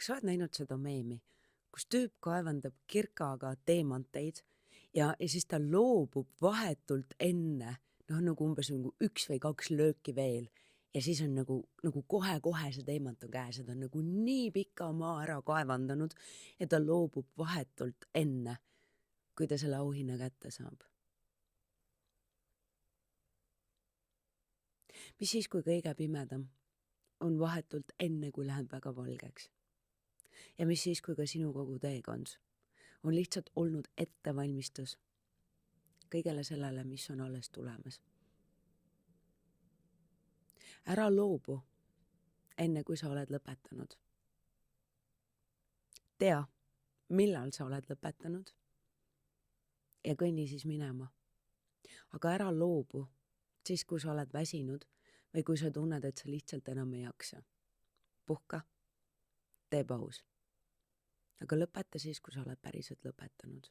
kas sa oled näinud seda meemi, kus tüüp kaevandab kirkaga teemanteid ja siis ta loobub vahetult enne, nagu umbes nagu 1 või 2 lööki veel ja siis on nagu kohe-kohe see teemant on käes ja ta on nagu nii pika maa ära kaevandanud ja ta loobub vahetult enne, kui ta selle auhinna kätte saab. Mis siis, kui kõige pimedam on vahetult enne, kui läheb väga valgeks? Ja mis siis, kui ka sinu kogu teekond on lihtsalt olnud ettevalmistus kõigele sellele, mis on alles tulemas? Ära loobu enne, kui sa oled lõpetanud. Tea, millal sa oled lõpetanud ja kõnni siis minema. Aga ära loobu siis, kui sa oled väsinud või kui sa tunned, et sa lihtsalt enam ei jaksa. Puhka, tee paus. Aga lõpeta siis, kui sa oled päriselt lõpetanud.